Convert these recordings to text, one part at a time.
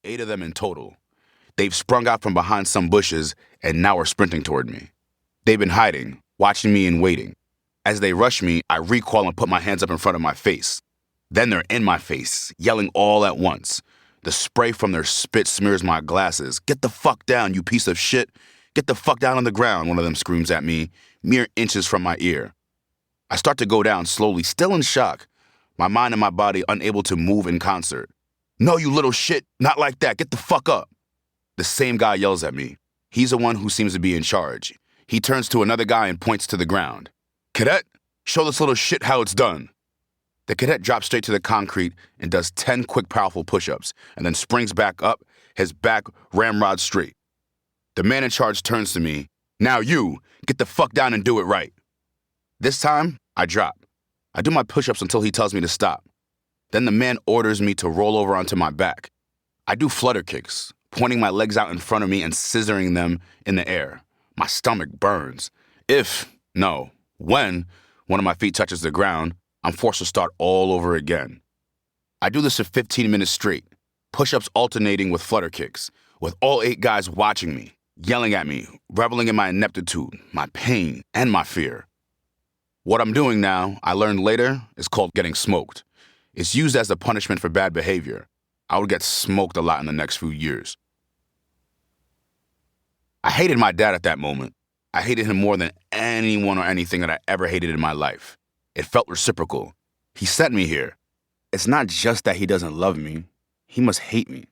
8 of them in total. They've sprung out from behind some bushes and now are sprinting toward me. They've been hiding, watching me and waiting. As they rush me, I recoil and put my hands up in front of my face. Then they're in my face, yelling all at once. The spray from their spit smears my glasses. "Get the fuck down, you piece of shit. Get the fuck down on the ground," one of them screams at me, mere inches from my ear. I start to go down slowly, still in shock, my mind and my body unable to move in concert. "No, you little shit, not like that, get the fuck up." The same guy yells at me. He's the one who seems to be in charge. He turns to another guy and points to the ground. "Cadet, show this little shit how it's done." The cadet drops straight to the concrete and does 10 quick, powerful push-ups, and then springs back up, his back ramrod straight. The man in charge turns to me. "Now you, get the fuck down and do it right." This time, I drop. I do my push-ups until he tells me to stop. Then the man orders me to roll over onto my back. I do flutter kicks, pointing my legs out in front of me and scissoring them in the air. My stomach burns. When one of my feet touches the ground, I'm forced to start all over again. I do this for 15 minutes straight, push-ups alternating with flutter kicks, with all 8 guys watching me, yelling at me, reveling in my ineptitude, my pain, and my fear. What I'm doing now, I learned later, is called getting smoked. It's used as a punishment for bad behavior. I would get smoked a lot in the next few years. I hated my dad at that moment. I hated him more than anyone or anything that I ever hated in my life. It felt reciprocal. He sent me here. It's not just that he doesn't love me. He must hate me.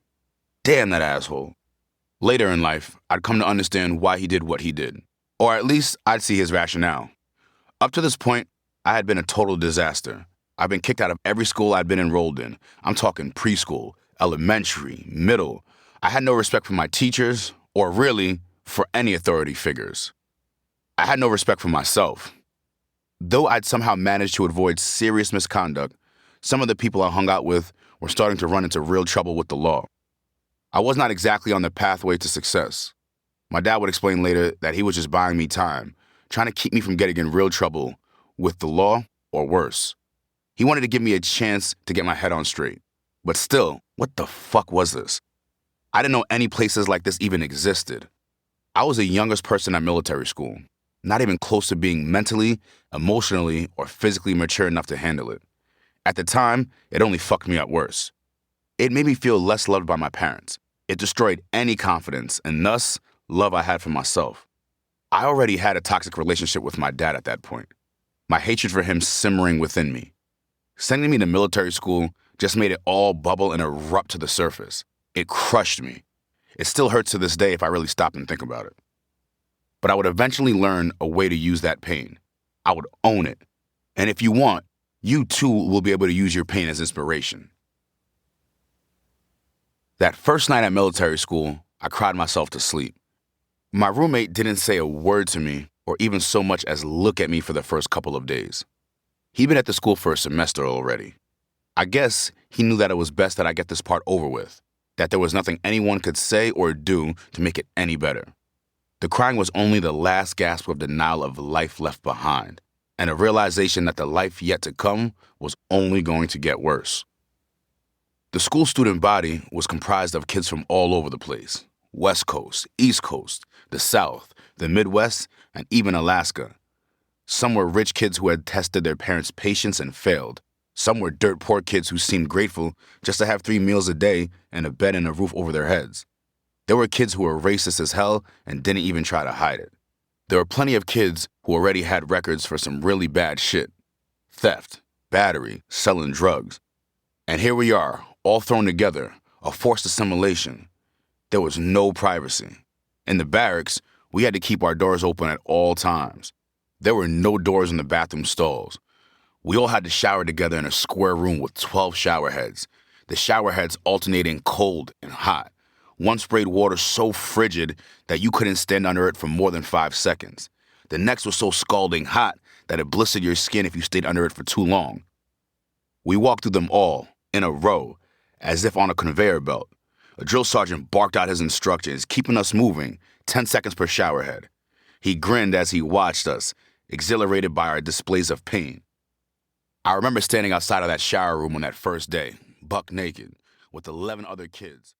Damn that asshole. Later in life, I'd come to understand why he did what he did. Or at least I'd see his rationale. Up to this point, I had been a total disaster. I've been kicked out of every school I'd been enrolled in. I'm talking preschool, elementary, middle. I had no respect for my teachers, or really, for any authority figures. I had no respect for myself. Though I'd somehow managed to avoid serious misconduct, some of the people I hung out with were starting to run into real trouble with the law. I was not exactly on the pathway to success. My dad would explain later that he was just buying me time, trying to keep me from getting in real trouble with the law or worse. He wanted to give me a chance to get my head on straight. But still, what the fuck was this? I didn't know any places like this even existed. I was the youngest person at military school, not even close to being mentally, emotionally, or physically mature enough to handle it. At the time, it only fucked me up worse. It made me feel less loved by my parents. It destroyed any confidence and thus love I had for myself. I already had a toxic relationship with my dad at that point. My hatred for him simmering within me. Sending me to military school just made it all bubble and erupt to the surface. It crushed me. It still hurts to this day if I really stop and think about it. But I would eventually learn a way to use that pain. I would own it. And if you want, you too will be able to use your pain as inspiration. That first night at military school, I cried myself to sleep. My roommate didn't say a word to me or even so much as look at me for the first couple of days. He'd been at the school for a semester already. I guess he knew that it was best that I get this part over with, that there was nothing anyone could say or do to make it any better. The crying was only the last gasp of denial of life left behind, and a realization that the life yet to come was only going to get worse. The school student body was comprised of kids from all over the place. West Coast, East Coast, the South, the Midwest, and even Alaska. Some were rich kids who had tested their parents' patience and failed. Some were dirt poor kids who seemed grateful just to have 3 meals a day and a bed and a roof over their heads. There were kids who were racist as hell and didn't even try to hide it. There were plenty of kids who already had records for some really bad shit. Theft, battery, selling drugs. And here we are, all thrown together, a forced assimilation. There was no privacy. In the barracks, we had to keep our doors open at all times. There were no doors in the bathroom stalls. We all had to shower together in a square room with 12 shower heads. The shower heads alternating cold and hot. One sprayed water so frigid that you couldn't stand under it for more than 5 seconds. The next was so scalding hot that it blistered your skin if you stayed under it for too long. We walked through them all, in a row, as if on a conveyor belt. A drill sergeant barked out his instructions, keeping us moving, 10 seconds per shower head. He grinned as he watched us, exhilarated by our displays of pain. I remember standing outside of that shower room on that first day, buck naked, with 11 other kids.